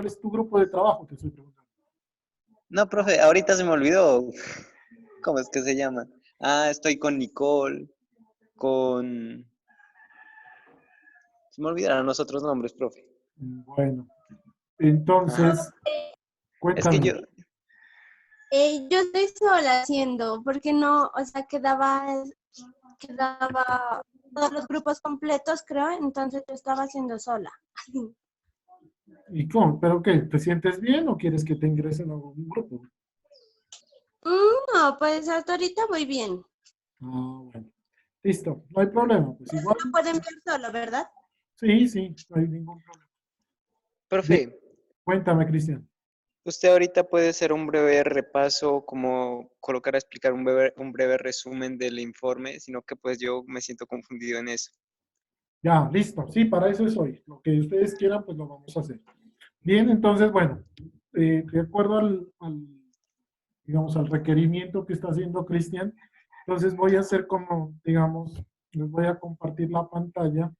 ¿Cuál es tu grupo de trabajo? Te estoy preguntando. No, profe, ahorita se me olvidó. ¿Cómo es que se llama? Ah, estoy con Nicole, con... Se me olvidaron los otros nombres, profe. Bueno, Ajá. entonces, Es que cuéntame. Yo estoy sola haciendo, porque no, o sea, quedaba todos los grupos completos, creo, entonces yo estaba haciendo sola. ¿Y cómo? ¿Pero qué? ¿Te sientes bien o quieres que te ingresen a algún grupo? No, pues hasta ahorita voy bien. Ah, bueno. Listo, no hay problema. Pues igual, Lo pueden ver solo, ¿verdad? sí, sí, no hay ningún problema. profe, Cuéntame, Cristian. usted ahorita puede hacer un breve repaso, como colocar a explicar un breve resumen del informe, sino que pues yo me siento confundido en eso. Ya, listo. Sí, para eso es hoy. Lo que ustedes quieran, pues lo vamos a hacer. Bien, entonces, bueno, de acuerdo digamos, al requerimiento que está haciendo Cristian, entonces voy a hacer como, digamos, les voy a compartir la pantalla,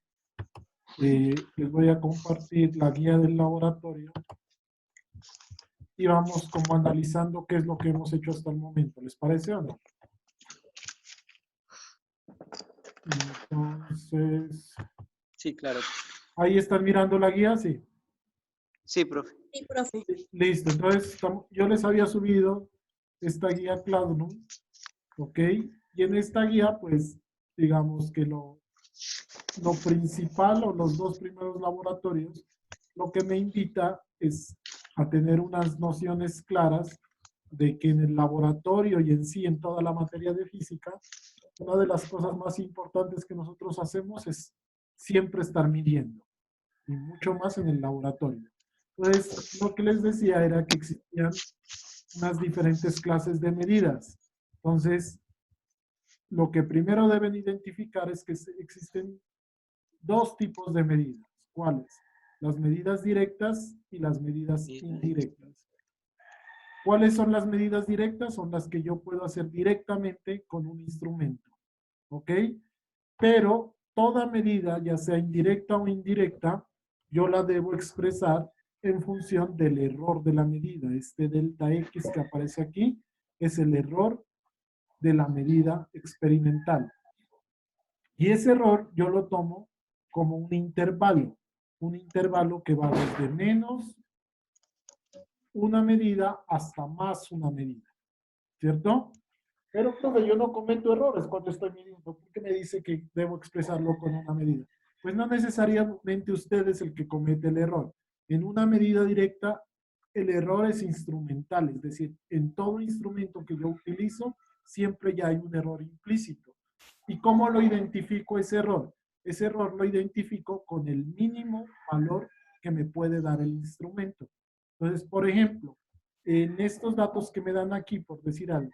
les voy a compartir la guía del laboratorio y vamos como analizando qué es lo que hemos hecho hasta el momento. ¿Les parece o no? Entonces, Sí, claro. ahí están mirando la guía, sí. Sí, profe. Sí, profe. Listo, entonces yo les había subido esta guía Classroom, ¿ok? Y en esta guía, pues, digamos que lo principal o los dos primeros laboratorios, lo que me invita es a tener unas nociones claras de que en el laboratorio y en sí, en toda la materia de física, una de las cosas más importantes que nosotros hacemos es siempre estar midiendo, y mucho más en el laboratorio. Entonces, lo que les decía era que existían unas diferentes clases de medidas. Entonces, lo que primero deben identificar es que existen dos tipos de medidas. ¿Cuáles? Las medidas directas y las medidas indirectas. ¿Cuáles son las medidas directas? Son las que yo puedo hacer directamente con un instrumento. ¿Ok? Pero toda medida, ya sea indirecta o indirecta, yo la debo expresar en función del error de la medida. Este delta X que aparece aquí es el error de la medida experimental. Y ese error yo lo tomo como un intervalo que va desde menos una medida hasta más una medida, ¿cierto? Pero, profe, yo no cometo errores cuando estoy midiendo. ¿Por qué me dice que debo expresarlo con una medida? Pues no necesariamente usted es el que comete el error. En una medida directa, el error es instrumental, es decir, en todo instrumento que yo utilizo, siempre ya hay un error implícito. ¿Y cómo lo identifico ese error? Ese error lo identifico con el mínimo valor que me puede dar el instrumento. Entonces, por ejemplo, en estos datos que me dan aquí, por decir algo,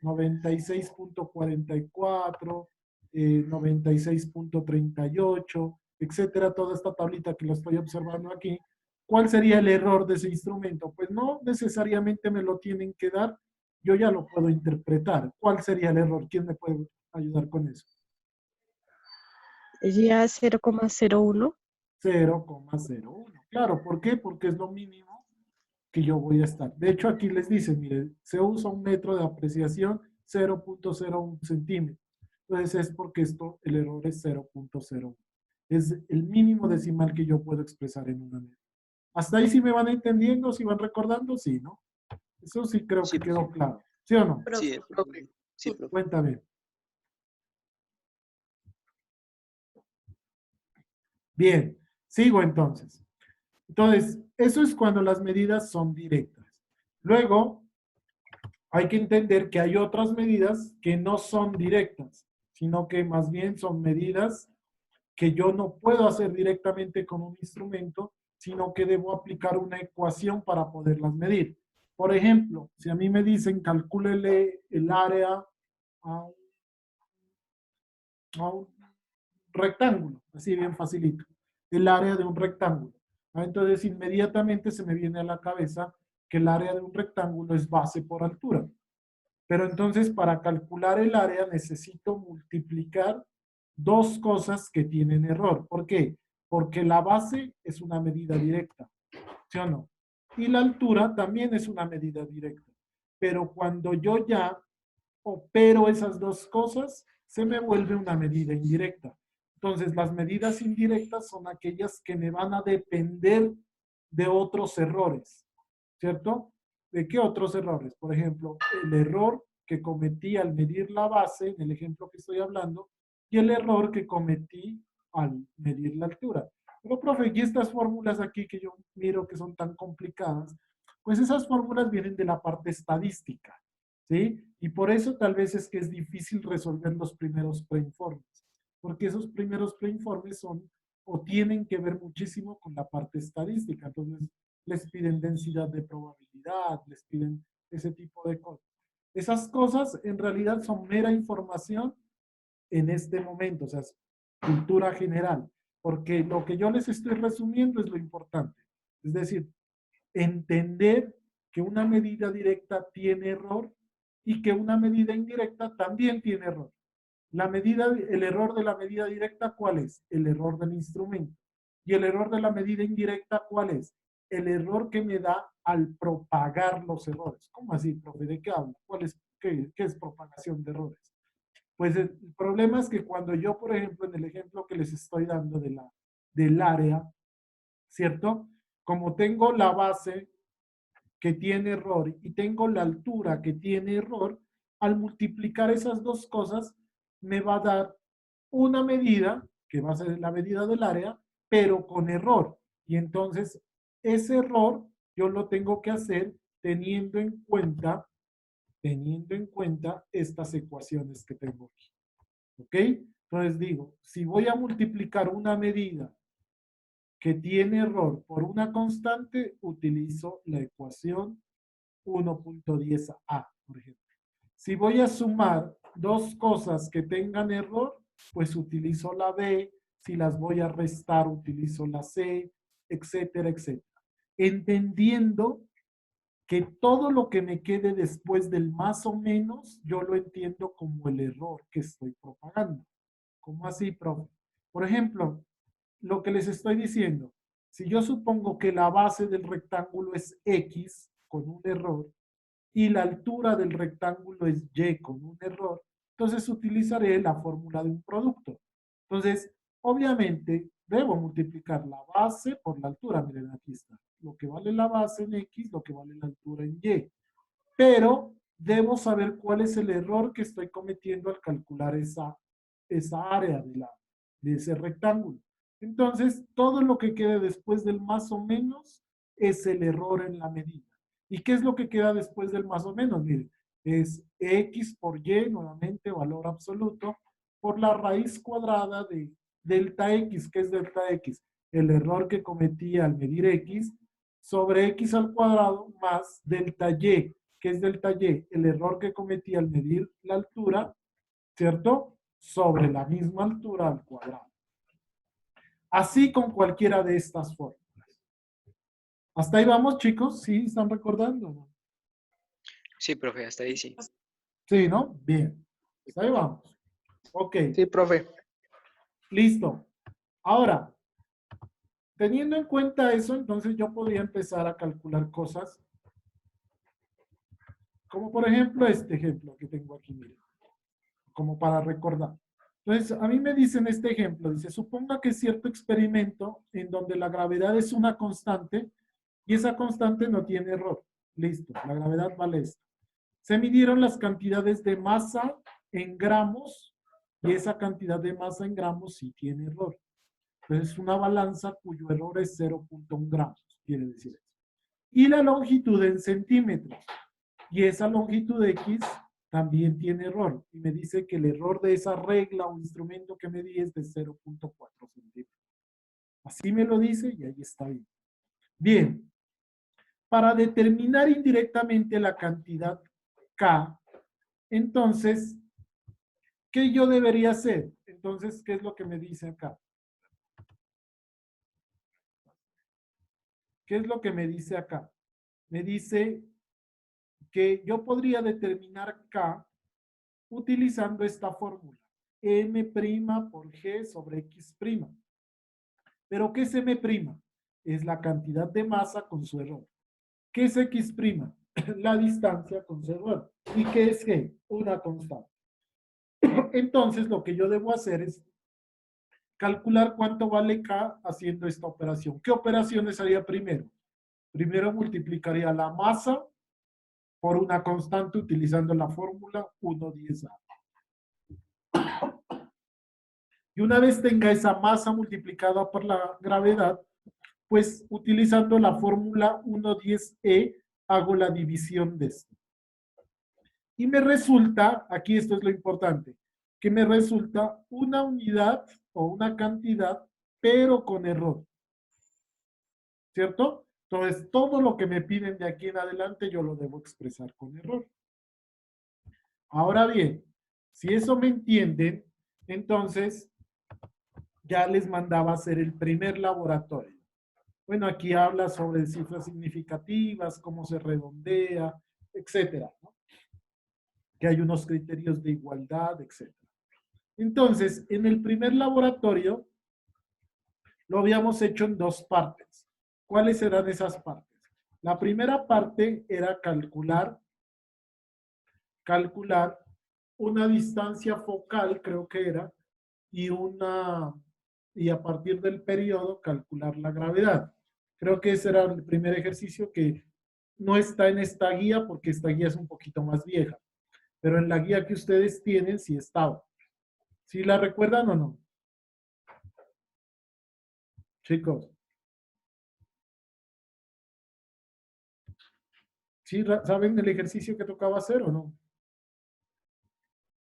96.44, 96.38, etcétera, toda esta tablita que la estoy observando aquí, ¿cuál sería el error de ese instrumento? Pues no necesariamente me lo tienen que dar, yo ya lo puedo interpretar. ¿Cuál sería el error? ¿Quién me puede ayudar con eso? Ya 0,01. 0,01. Claro, ¿por qué? Porque es lo mínimo que yo voy a estar. De hecho, aquí les dice, mire, se usa un metro de apreciación 0.01 centímetros. Entonces es porque el error es 0.01. Es el mínimo decimal que yo puedo expresar en una medida. ¿Hasta ahí sí me van entendiendo? ¿Sí van recordando? Sí, ¿no? Eso sí creo que Sí, quedó profe. claro. ¿Sí o no? Sí, Profe. profe. Sí, profe. Cuéntame. Bien, sigo entonces. Entonces, eso es cuando las medidas son directas. Luego, hay que entender que hay otras medidas que no son directas, sino que más bien son medidas que yo no puedo hacer directamente con un instrumento, sino que debo aplicar una ecuación para poderlas medir. Por ejemplo, si a mí me dicen calcúlele el área a un rectángulo, así bien facilito, el área de un rectángulo. Entonces, inmediatamente se me viene a la cabeza que el área de un rectángulo es base por altura. Pero entonces, para calcular el área necesito multiplicar dos cosas que tienen error. ¿Por qué? Porque la base es una medida directa, ¿sí o no? Y la altura también es una medida directa. Pero cuando yo ya opero esas dos cosas, se me vuelve una medida indirecta. Entonces, las medidas indirectas son aquellas que me van a depender de otros errores, ¿cierto? ¿De qué otros errores? Por ejemplo, el error que cometí al medir la base, en el ejemplo que estoy hablando, y el error que cometí al medir la altura. Pero, profe, y estas fórmulas aquí que yo miro que son tan complicadas, pues esas fórmulas vienen de la parte estadística, ¿sí? Y por eso tal vez es que es difícil resolver los primeros preinformes, porque esos primeros preinformes son o tienen que ver muchísimo con la parte estadística. Entonces, les piden densidad de probabilidad, les piden ese tipo de cosas. Esas cosas en realidad son mera información en este momento, o sea, es cultura general, porque lo que yo les estoy resumiendo es lo importante. Es decir, entender que una medida directa tiene error y que una medida indirecta también tiene error. El error de la medida directa, ¿cuál es? El error del instrumento. Y el error de la medida indirecta, ¿cuál es? El error que me da al propagar los errores. ¿Cómo así, profe? ¿De qué hablo? ¿Qué es propagación de errores? Pues el problema es que cuando yo, por ejemplo, en el ejemplo que les estoy dando del área, ¿cierto? Como tengo la base que tiene error y tengo la altura que tiene error, al multiplicar esas dos cosas me va a dar una medida, que va a ser la medida del área, pero con error. Y entonces ese error yo lo tengo que hacer teniendo en cuenta estas ecuaciones que tengo aquí. ¿Ok? Entonces digo, si voy a multiplicar una medida que tiene error por una constante, utilizo la ecuación 1.10a, por ejemplo. Si voy a sumar dos cosas que tengan error, pues utilizo la b. Si las voy a restar, utilizo la c, etcétera, etcétera. Entendiendo que todo lo que me quede después del más o menos, yo lo entiendo como el error que estoy propagando. ¿Cómo así, profe? Por ejemplo, lo que les estoy diciendo, si yo supongo que la base del rectángulo es X con un error y la altura del rectángulo es Y con un error, entonces utilizaré la fórmula de un producto. Entonces, obviamente, debo multiplicar la base por la altura. Miren, aquí está. Lo que vale la base en X, lo que vale la altura en Y. Pero debo saber cuál es el error que estoy cometiendo al calcular esa área de ese rectángulo. Entonces, todo lo que quede después del más o menos es el error en la medida. ¿Y qué es lo que queda después del más o menos? Miren, es X por Y, nuevamente valor absoluto, por la raíz cuadrada de delta X. ¿Qué es delta X? El error que cometí al medir X sobre X al cuadrado más delta Y. ¿Qué es delta Y? El error que cometí al medir la altura, ¿cierto? Sobre la misma altura al cuadrado. Así con cualquiera de estas fórmulas. ¿Hasta ahí vamos, chicos? ¿Sí? ¿Están recordando? ¿No? Sí, profe, hasta ahí sí. Sí, ¿no? Bien. Hasta ahí vamos. Ok. Sí, profe. Listo. Ahora, teniendo en cuenta eso, entonces yo podría empezar a calcular cosas como por ejemplo este ejemplo que tengo aquí, miren, como para recordar. Entonces, a mí me dicen este ejemplo, dice, suponga que cierto experimento en donde la gravedad es una constante y esa constante no tiene error. Listo, la gravedad vale esto. Se midieron las cantidades de masa en gramos y esa cantidad de masa en gramos sí tiene error. Entonces, es una balanza cuyo error es 0.1 gramos, quiere decir eso. Y la longitud en centímetros. Y esa longitud X también tiene error. Y me dice que el error de esa regla o instrumento que medí es de 0.4 centímetros. Así me lo dice y ahí está bien. Bien. Para determinar indirectamente la cantidad K, entonces, ¿qué yo debería hacer? Entonces, ¿qué es lo que me dice acá? ¿Qué es lo que me dice acá? Me dice que yo podría determinar K utilizando esta fórmula. M' por G sobre X'. ¿Pero qué es M'? Es la cantidad de masa con su error. ¿Qué es X'? La distancia con cero. ¿Y qué es G? Una constante. Entonces, lo que yo debo hacer es calcular cuánto vale K haciendo esta operación. ¿Qué operaciones haría primero? Primero multiplicaría la masa por una constante utilizando la fórmula 1,10A. Y una vez tenga esa masa multiplicada por la gravedad, pues utilizando la fórmula 1,10E hago la división de esto. Y me resulta, aquí esto es lo importante, que me resulta una unidad o una cantidad, pero con error. ¿Cierto? Entonces, todo lo que me piden de aquí en adelante yo lo debo expresar con error. Ahora bien, si eso me entienden, entonces ya les mandaba a hacer el primer laboratorio. Bueno, aquí habla sobre cifras significativas, cómo se redondea, etcétera, ¿no? Que hay unos criterios de igualdad, etcétera. Entonces, en el primer laboratorio lo habíamos hecho en dos partes. ¿Cuáles eran esas partes? La primera parte era calcular una distancia focal, creo que era, y a partir del periodo calcular la gravedad. Creo que ese era el primer ejercicio que no está en esta guía porque esta guía es un poquito más vieja, pero en la guía que ustedes tienen sí estaba. ¿Sí la recuerdan o no? Chicos. ¿Sí saben el ejercicio que tocaba hacer o no?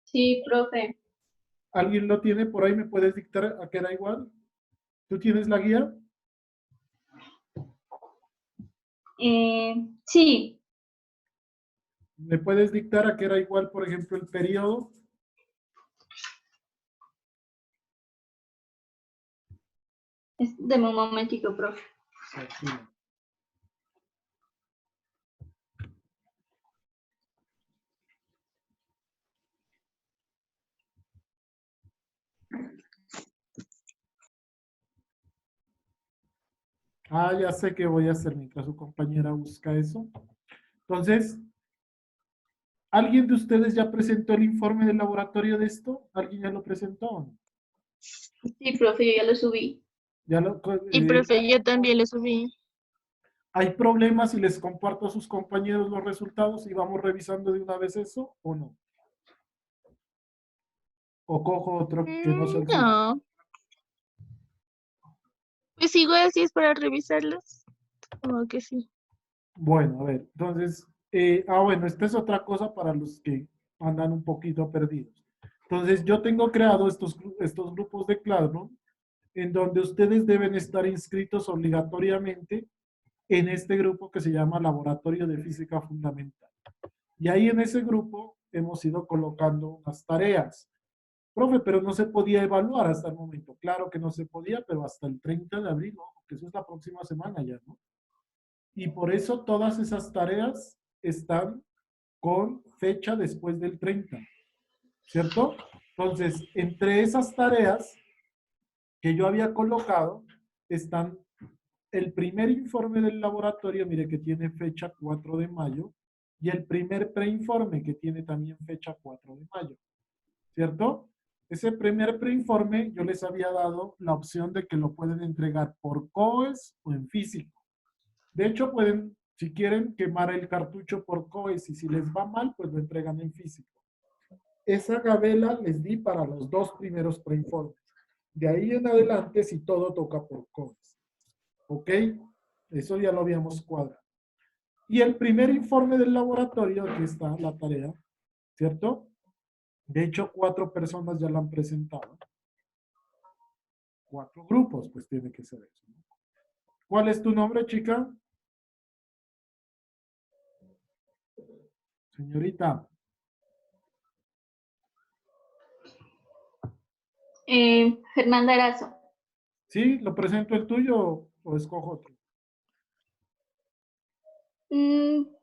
Sí, profe. ¿Alguien lo tiene por ahí? ¿Me puedes dictar a qué era igual? ¿Tú tienes la guía? Sí, ¿Me puedes dictar a qué era igual, por ejemplo, el periodo? deme un momentico, profe. Aquí. Ah, ya sé qué voy a hacer mientras su compañera busca eso. Entonces, ¿alguien de ustedes ya presentó el informe del laboratorio de esto? ¿Alguien ya lo presentó? Sí, profe, yo ya lo subí. ¿Ya lo, Y profe, yo también le subí. ¿Hay problemas si les comparto a sus compañeros los resultados y vamos revisando de una vez eso o no? ¿O cojo otro que no sea el suyo? No. Pues igual si es para revisarlos. Como que sí. Bueno, a ver, entonces, bueno, esta es otra cosa para los que andan un poquito perdidos. Entonces, yo tengo creado estos grupos de Classroom en donde ustedes deben estar inscritos obligatoriamente en este grupo que se llama Laboratorio de Física Fundamental. Y ahí en ese grupo hemos ido colocando unas tareas. Profe, pero no se podía evaluar hasta el momento. Claro que no se podía, pero hasta el 30 de abril, ¿no? Que eso es la próxima semana ya, ¿no? Y por eso todas esas tareas están con fecha después del 30, ¿cierto? Entonces, entre esas tareas que yo había colocado, están el primer informe del laboratorio, mire que tiene fecha 4 de mayo, y el primer preinforme que tiene también fecha 4 de mayo, ¿cierto? Ese primer preinforme yo les había dado la opción de que lo pueden entregar por COES o en físico. De hecho, pueden, si quieren, quemar el cartucho por COES y si les va mal, pues lo entregan en físico. Esa gabela les di para los dos primeros preinformes. De ahí en adelante, si todo toca por COES. ¿Ok? Eso ya lo habíamos cuadrado. Y el primer informe del laboratorio, aquí está la tarea, ¿cierto? De hecho, 4 personas ya la han presentado. 4 grupos, pues tiene que ser eso, ¿no? ¿Cuál es tu nombre, chica? Señorita. Fernanda Erazo. ¿Sí? ¿Lo presento el tuyo o escojo otro?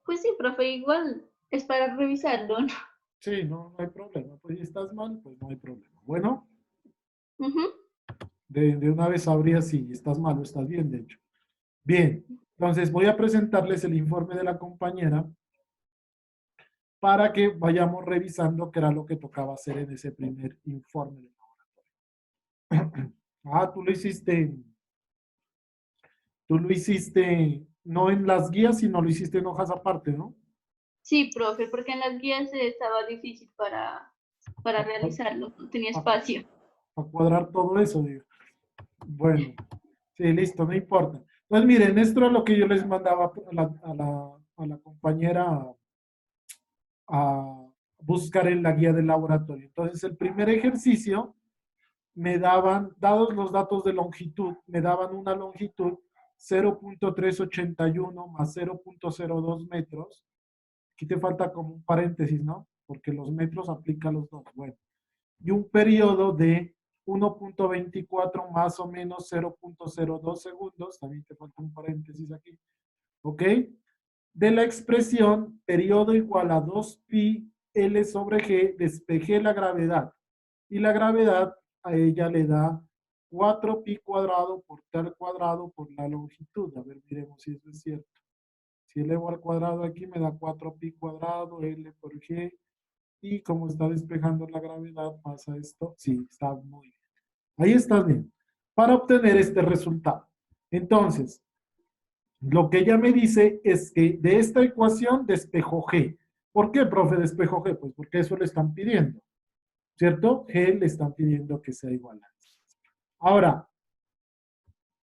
Pues sí, profe, igual es para revisarlo, ¿no? Sí, no hay problema. Pues si estás mal, pues no hay problema. Bueno, Ujú. de una vez sabría si estás mal o estás bien, de hecho. Bien, Entonces voy a presentarles el informe de la compañera para que vayamos revisando qué era lo que tocaba hacer en ese primer informe de laboratorio. Ah, tú lo hiciste no en las guías, sino lo hiciste en hojas aparte, ¿no? Sí, profe, porque en las guías estaba difícil para realizarlo, no tenía espacio. Para cuadrar todo eso, digo. Bueno, sí, listo, no importa. Pues miren, esto era lo que yo les mandaba a la compañera a buscar en la guía del laboratorio. Entonces, el primer ejercicio me daban, dados los datos de longitud, me daban una longitud 0.381 más 0.02 metros. Aquí te falta como un paréntesis, ¿no? Porque los metros aplican los dos. Bueno, y un periodo de 1.24 más o menos 0.02 segundos. También te falta un paréntesis aquí. ¿Ok? De la expresión periodo igual a 2pi L sobre G, despejé la gravedad. Y la gravedad a ella le da 4pi cuadrado por t al cuadrado por la longitud. A ver, miremos si eso es cierto. Si elevo al cuadrado aquí me da 4pi cuadrado L por G. Y como está despejando la gravedad, pasa esto. Sí, está muy bien. Ahí estás bien. Para obtener este resultado. Entonces, lo que ella me dice es que de esta ecuación despejo G. ¿Por qué, profe, despejo G? Pues porque eso le están pidiendo. ¿Cierto? G le están pidiendo que sea igual a eso. Ahora,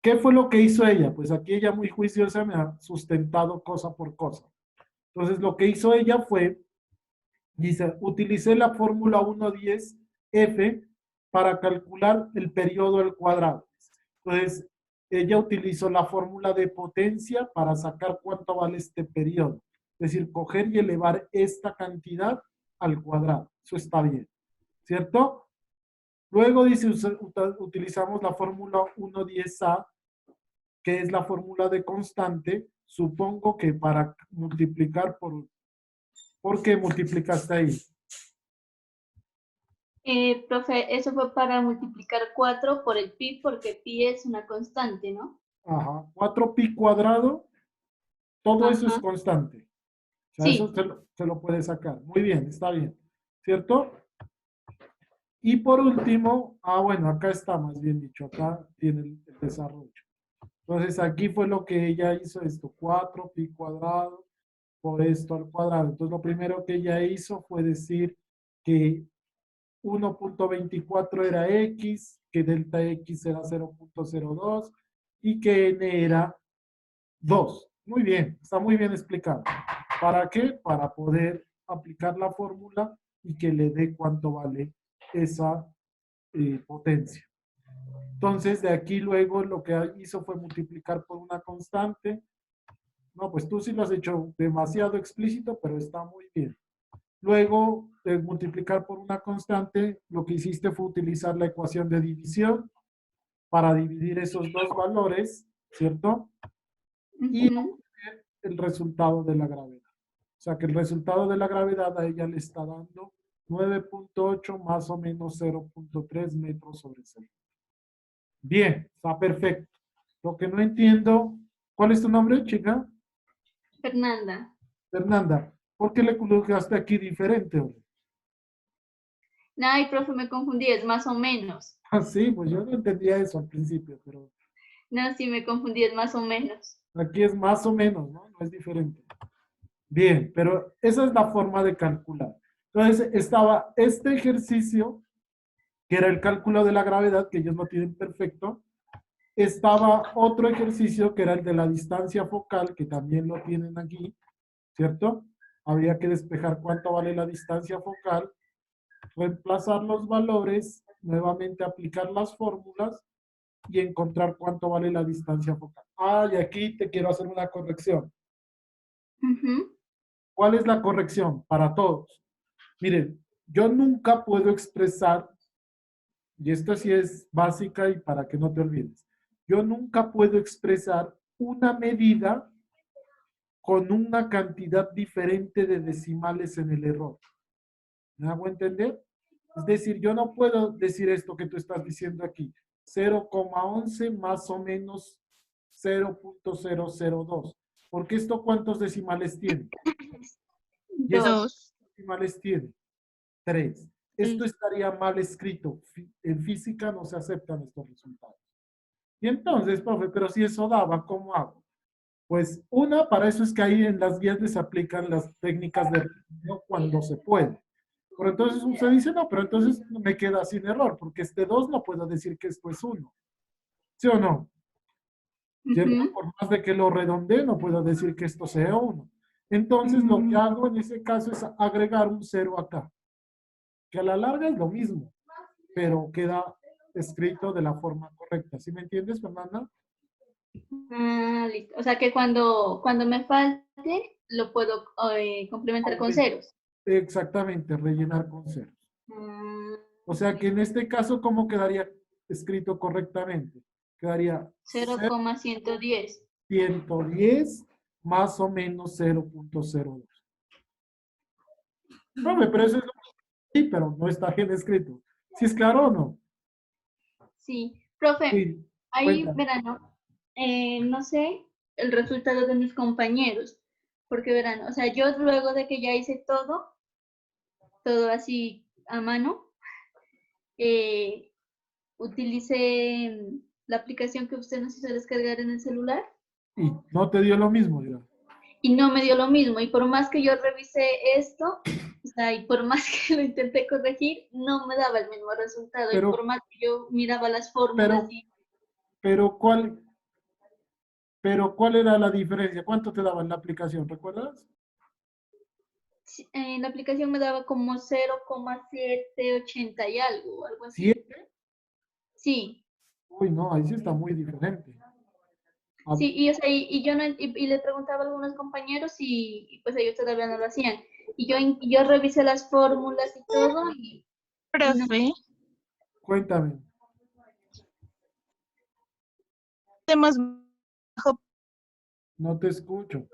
¿qué fue lo que hizo ella? Pues aquí ella muy juiciosa me ha sustentado cosa por cosa. Entonces, lo que hizo ella fue, dice, utilicé la fórmula 1.10F para calcular el periodo al cuadrado. Entonces, ella utilizó la fórmula de potencia para sacar cuánto vale este periodo. Es decir, coger y elevar esta cantidad al cuadrado. Eso está bien, ¿cierto? Luego dice, utilizamos la fórmula 1.10A, que es la fórmula de constante. Supongo que para multiplicar ¿por qué multiplicaste ahí? Profe, eso fue para multiplicar 4 por el pi, porque pi es una constante, ¿no? Ajá, 4pi cuadrado, todo eso es Ajá. constante. O sea, eso Sí. se lo puede sacar. Muy bien, está bien. ¿Cierto? Y por último, bueno, acá está más bien dicho, acá tiene el desarrollo. Entonces aquí fue lo que ella hizo esto, 4pi cuadrado por esto al cuadrado. Entonces lo primero que ella hizo fue decir que 1.24 era x, que delta x era 0.02 y que n era 2. Muy bien, está muy bien explicado. ¿Para qué? Para poder aplicar la fórmula y que le dé cuánto vale esa potencia. Entonces, de aquí luego lo que hizo fue multiplicar por una constante. No, pues tú sí lo has hecho demasiado explícito, pero está muy bien. Luego, de multiplicar por una constante, lo que hiciste fue utilizar la ecuación de división para dividir esos dos valores, ¿cierto? Y Ujú. el resultado de la gravedad. O sea que el resultado de la gravedad a ella le está dando 9.8 más o menos 0.3 metros sobre segundo. Bien, está perfecto. Lo que no entiendo, ¿cuál es tu nombre, chica? Fernanda. Fernanda. ¿Por qué le colocaste aquí diferente? Ay, profe, me confundí, es más o menos. Ah, sí, pues yo no entendía eso al principio, pero No, sí, me confundí, es más o menos. aquí es más o menos, ¿no? No es diferente. Bien, pero esa es la forma de calcular. Entonces estaba este ejercicio, que era el cálculo de la gravedad, que ellos no tienen perfecto. Estaba otro ejercicio, que era el de la distancia focal, que también lo tienen aquí, ¿cierto? Habría que despejar cuánto vale la distancia focal, reemplazar los valores, nuevamente aplicar las fórmulas y encontrar cuánto vale la distancia focal. Y aquí te quiero hacer una corrección. Ujú. ¿Cuál es la corrección para todos? Miren, yo nunca puedo expresar, y esto sí es básica y para que no te olvides, yo nunca puedo expresar una medida con una cantidad diferente de decimales en el error. ¿Me hago entender? Es decir, yo no puedo decir esto que tú estás diciendo aquí, 0,11 más o menos 0.002. Porque esto, ¿cuántos decimales tiene? Y esto, Dos. ¿cuántos decimales tiene? 3. Esto estaría mal escrito. En física no se aceptan estos resultados. Y entonces, profe, pero si eso daba, ¿cómo hago? Pues para eso es que ahí en las guías les aplican las técnicas de redondeo cuando se puede. Pero entonces usted dice, no, pero entonces me queda sin error, porque este 2 no puedo decir que esto es 1. ¿Sí o no? ¿Cierto? Ujú. Por más de que lo redondee, no puedo decir que esto sea 1. Entonces, lo que hago en ese caso es agregar un 0 acá, que a la larga es lo mismo, pero queda escrito de la forma correcta. ¿Sí me entiendes, Fernanda? Ah, listo. O sea que cuando me falte, lo puedo complementar con ceros. Exactamente, rellenar con ceros. Mm, O sea que en este caso, ¿cómo quedaría escrito correctamente? Quedaría 0,110. 110 más o menos 0.02. Profe, pero eso es lo que sí, pero no está bien escrito. ¿Sí es claro o no? Sí. Profe, Sí, ahí cuéntame. verán, ¿no? No sé el resultado de mis compañeros, porque verán, o sea, yo luego de que ya hice todo así a mano, eh, utilicé la aplicación que usted nos hizo descargar en el celular Y no te dio lo mismo, dirá. y no me dio lo mismo. Y por más que yo revisé esto, o sea, y por más que lo intenté corregir, no me daba el mismo resultado. Y por Pero, más que yo miraba las fórmulas pero, y pero, ¿cuál era la diferencia? ¿Cuánto te daba en la aplicación? ¿Recuerdas? en la aplicación me daba como 0,780 y algo así. ¿7? Sí, Uy, no, ahí sí está muy diferente. Ah, sí, y, o sea, y yo no, y le preguntaba a algunos compañeros y pues ellos todavía no lo hacían. Y yo revisé las fórmulas y todo y no. Profe, cuéntame. hemos bajo. No te escucho.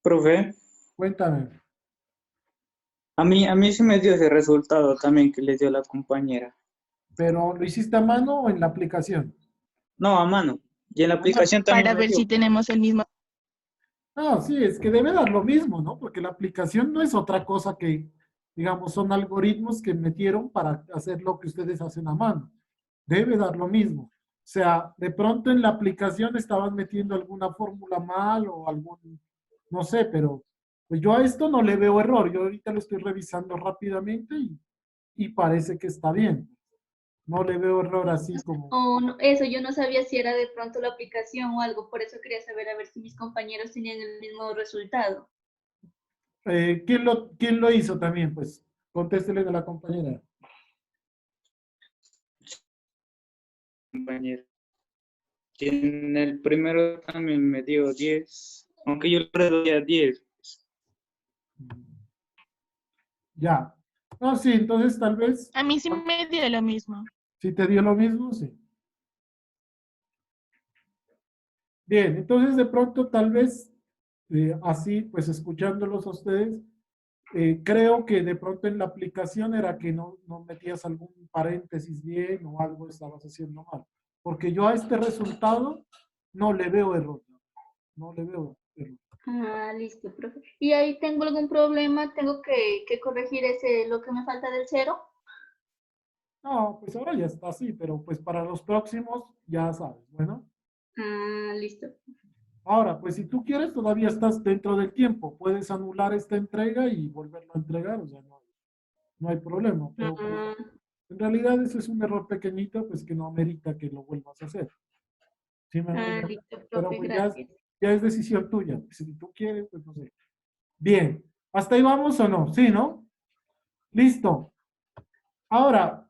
Profe, Cuéntame. a mí sí me dio ese resultado también que le dio la compañera. ¿Pero lo hiciste a mano o en la aplicación? No, a mano. Y en la A mano. aplicación también Para me ver si dio. tenemos el mismo. No, sí, es que debe dar lo mismo, ¿no? Porque la aplicación no es otra cosa que, digamos, son algoritmos que metieron para hacer lo que ustedes hacen a mano. Debe dar lo mismo. O sea, de pronto en la aplicación estaban metiendo alguna fórmula mal o algún, no sé, pero pues yo a esto no le veo error. Yo ahorita lo estoy revisando rápidamente y parece que está bien. No le veo error así como, O eso, yo no sabía si era de pronto la aplicación o algo, por eso quería saber a ver si mis compañeros tenían el mismo resultado. ¿quién lo hizo también? Pues contéstele de la compañera. Compañero. Y en el primero también me dio 10, aunque yo le doy a 10. Ya. No, sí, entonces tal vez, A mí sí me dio lo mismo. si te dio lo mismo, sí. Bien, entonces de pronto tal vez, así, pues escuchándolos a ustedes, creo que de pronto en la aplicación era que no metías algún paréntesis bien o algo estabas haciendo mal. Porque yo a este resultado no le veo error. No le veo error. Ah, listo, profe. ¿Y ahí tengo algún problema? ¿Tengo que corregir lo que me falta del cero? No, pues ahora ya está así, pero pues para los próximos ya sabes. Bueno, Ah, listo. ahora, pues si tú quieres, todavía estás dentro del tiempo. Puedes anular esta entrega y volverlo a entregar, o sea, no hay problema. Pero pues, Ah, en realidad eso es un error pequeñito, pues que no amerita que lo vuelvas a hacer. ¿Sí me voy a entender? listo, Pero profe, pues gracias. ya es decisión tuya. Si tú quieres, pues no sé. Bien, ¿hasta ahí vamos o no? Sí, ¿no? Listo. Ahora,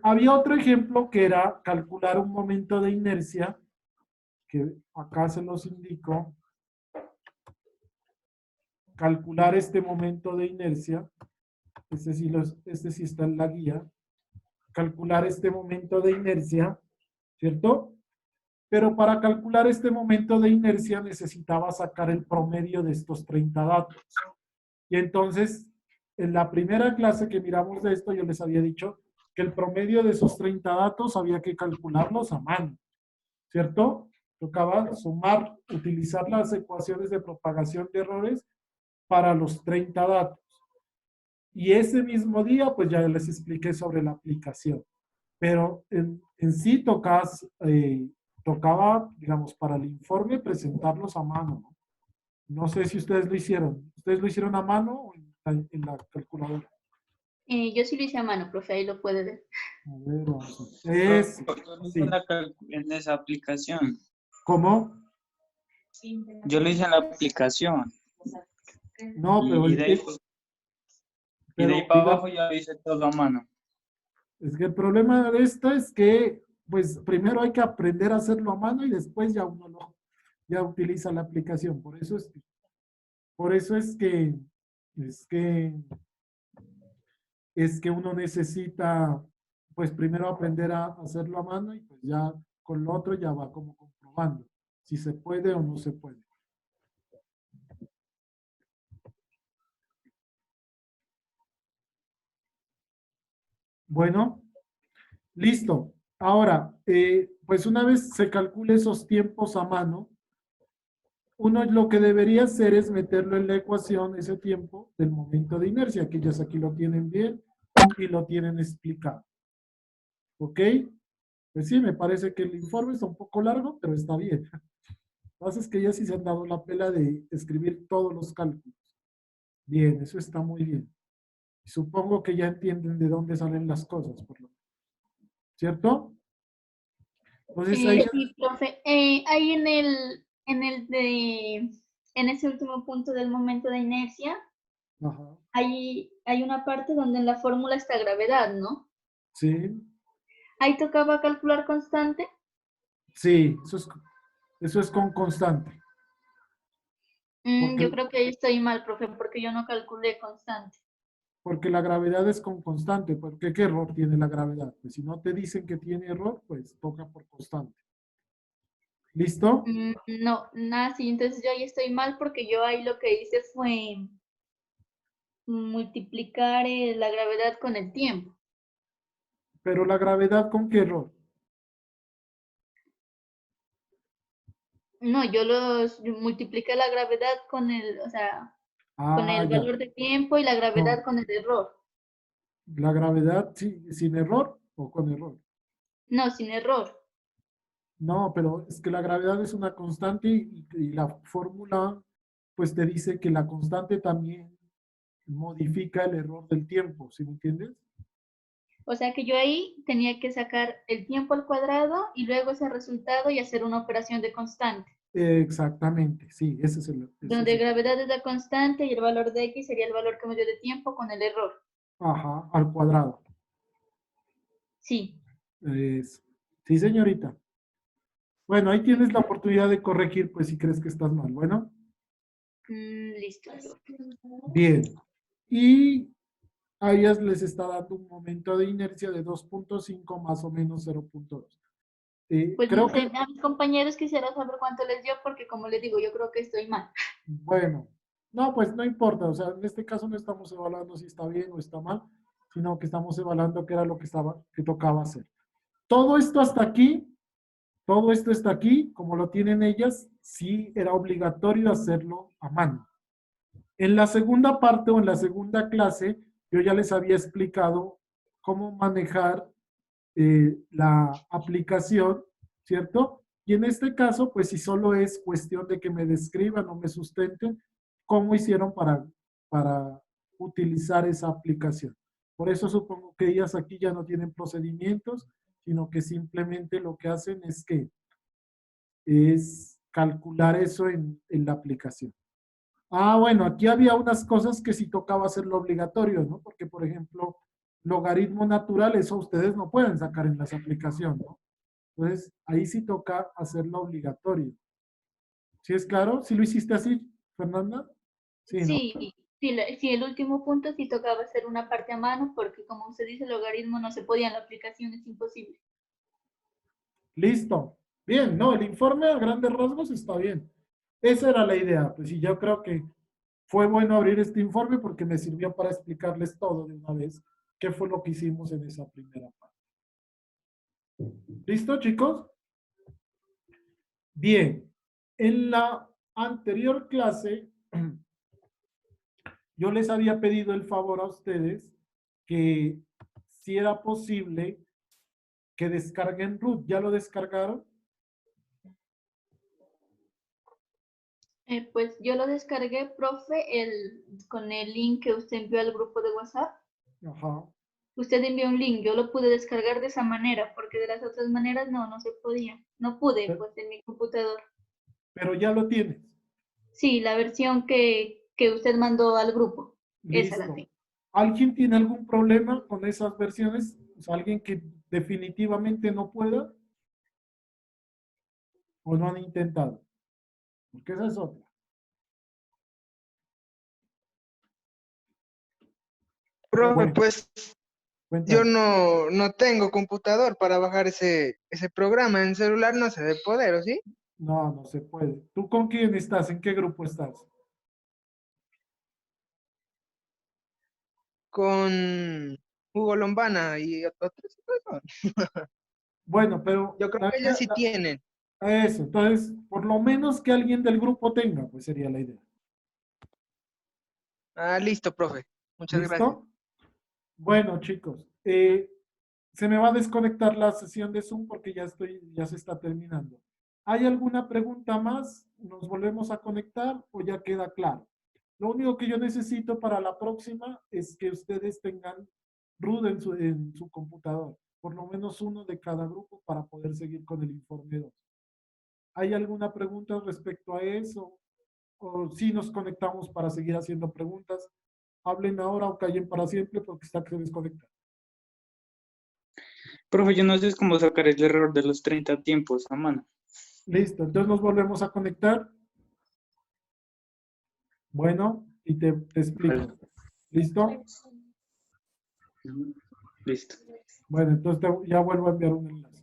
había otro ejemplo que era calcular un momento de inercia, que acá se los indico. Calcular este momento de inercia. Este sí está en la guía. Calcular este momento de inercia, ¿cierto? Pero para calcular este momento de inercia necesitaba sacar el promedio de estos 30 datos. Y entonces, en la primera clase que miramos de esto, yo les había dicho que el promedio de esos 30 datos había que calcularlos a mano, ¿cierto? Tocaba sumar, utilizar las ecuaciones de propagación de errores para los 30 datos. Y ese mismo día, pues ya les expliqué sobre la aplicación. Pero en sí tocaba, digamos, para el informe presentarlos a mano, ¿no? No sé si ustedes lo hicieron. ¿Ustedes lo hicieron a mano o en la calculadora? Yo sí lo hice a mano, profe, ahí lo puede ver. A ver, vamos a ver. Yo lo hice Sí. en esa aplicación. ¿Cómo? Yo lo hice en la aplicación. No, pero, Y de ahí, y de ahí para diga- abajo ya lo hice todo a mano. es que el problema de esto es que, pues, primero hay que aprender a hacerlo a mano y después ya uno ya utiliza la aplicación. Por eso es que uno necesita, pues, primero aprender a hacerlo a mano y pues ya con lo otro ya va como comprobando si se puede o no se puede. Bueno, listo. Ahora, pues una vez se calcule esos tiempos a mano, uno lo que debería hacer es meterlo en la ecuación, ese tiempo del momento de inercia, que ellos aquí lo tienen bien y lo tienen explicado. ¿Ok? Pues sí, me parece que el informe está un poco largo, pero está bien. Lo que pasa es que ya sí se han dado la pela de escribir todos los cálculos. Bien, eso está muy bien. Supongo que ya entienden de dónde salen las cosas, por lo menos. ¿Cierto? Entonces ahí, Sí, profe, ahí en ese último punto del momento de inercia, ajá, hay una parte donde en la fórmula está gravedad, ¿no? sí, Ahí tocaba calcular constante. sí, eso es con constante. Yo Porque, creo que ahí estoy mal, profe, porque yo no calculé constante. porque la gravedad es con constante. Porque ¿qué error tiene la gravedad? Pues si no te dicen que tiene error, pues toca por constante. ¿Listo? No, nada, sí, entonces yo ahí estoy mal porque yo ahí lo que hice fue multiplicar la gravedad con el tiempo. Pero la gravedad, ¿con qué error? No, yo multipliqué la gravedad con o sea, con Ah, el ya. valor de tiempo y la gravedad No, con el error. la gravedad sí, sin error o con error. No, sin error. No, pero es que la gravedad es una constante y la fórmula pues te dice que la constante también modifica el error del tiempo, ¿sí me entiendes? O sea que yo ahí tenía que sacar el tiempo al cuadrado y luego ese resultado y hacer una operación de constante, Exactamente, sí, donde gravedad es la constante y el valor de x sería el valor que me dio de tiempo con el error. ajá, al cuadrado. Sí. Sí, señorita. Bueno, ahí tienes la oportunidad de corregir, pues si crees que estás mal. Bueno, Listo. bien. Y a ellas les está dando un momento de inercia de 2.5 más o menos 0.2. Pues Creo no sé, que, a mis compañeros quisiera saber cuánto les dio porque como les digo, yo creo que estoy mal. bueno, no, pues no importa. O sea, en este caso no estamos evaluando si está bien o está mal, sino que estamos evaluando qué era lo que tocaba hacer. Todo esto hasta aquí, todo esto está aquí, como lo tienen ellas, sí era obligatorio hacerlo a mano. En la segunda parte o en la segunda clase, yo ya les había explicado cómo manejar la aplicación, ¿cierto? Y en este caso, pues si solo es cuestión de que me describan o me sustenten cómo hicieron para utilizar esa aplicación. Por eso supongo que ellas aquí ya no tienen procedimientos, sino que simplemente lo que hacen es calcular eso en la aplicación. Ah, bueno, aquí había unas cosas que sí tocaba hacerlo obligatorio, ¿no? Porque, por ejemplo, logaritmo natural, eso ustedes no pueden sacar en las aplicaciones, ¿no? Entonces, ahí sí toca hacerlo obligatorio. ¿Sí es claro? ¿Sí lo hiciste así, Fernanda? Sí, ¿no? Sí, sí, el último punto sí tocaba hacer una parte a mano porque como usted dice, el logaritmo no se podía en la aplicación, es imposible. Listo. Bien, no, el informe a grandes rasgos está bien. Esa era la idea. Pues sí, yo creo que fue bueno abrir este informe porque me sirvió para explicarles todo de una vez qué fue lo que hicimos en esa primera parte. ¿Listo, chicos? Bien, en la anterior clase yo les había pedido el favor a ustedes que si era posible que descarguen root. ¿Ya lo descargaron? Pues yo lo descargué, profe, con el link que usted envió al grupo de WhatsApp. Ajá. Usted envió un link, yo lo pude descargar de esa manera, porque de las otras maneras no se podía. No pude, Pero- pues, en mi computador. Pero ya lo tienes. Sí, la versión que usted mandó al grupo. Esa la Listo. tengo. ¿Alguien tiene algún problema con esas versiones? O sea, ¿alguien que definitivamente no pueda? ¿O no han intentado? Porque esa es otra. Profe, Bueno, pues yo cuéntame. no tengo computador para bajar ese programa. En celular no se debe poder, ¿o sí? No, no se puede. ¿Tú con quién estás? ¿En qué grupo estás? Con Hugo Lombana y otros personas. Bueno, pero Yo creo que ellos sí tienen. eso, entonces, por lo menos que alguien del grupo tenga, pues sería la idea. Ah, listo, profe. Muchas gracias. ¿Listo? Bueno, chicos, se me va a desconectar la sesión de Zoom porque ya se está terminando. ¿Hay alguna pregunta más? ¿Nos volvemos a conectar o ya queda claro? Lo único que yo necesito para la próxima es que ustedes tengan root en su computador, por lo menos uno de cada grupo para poder seguir con el informe 2. ¿Hay alguna pregunta respecto a eso? ¿O si nos conectamos para seguir haciendo preguntas? Hablen ahora o callen para siempre porque está que se desconecta. Profe, yo no sé cómo sacar el error de los 30 tiempos a mano. Listo, entonces nos volvemos a conectar. Bueno, y te explico. ¿Listo? Listo. Bueno, entonces ya vuelvo a enviar un enlace.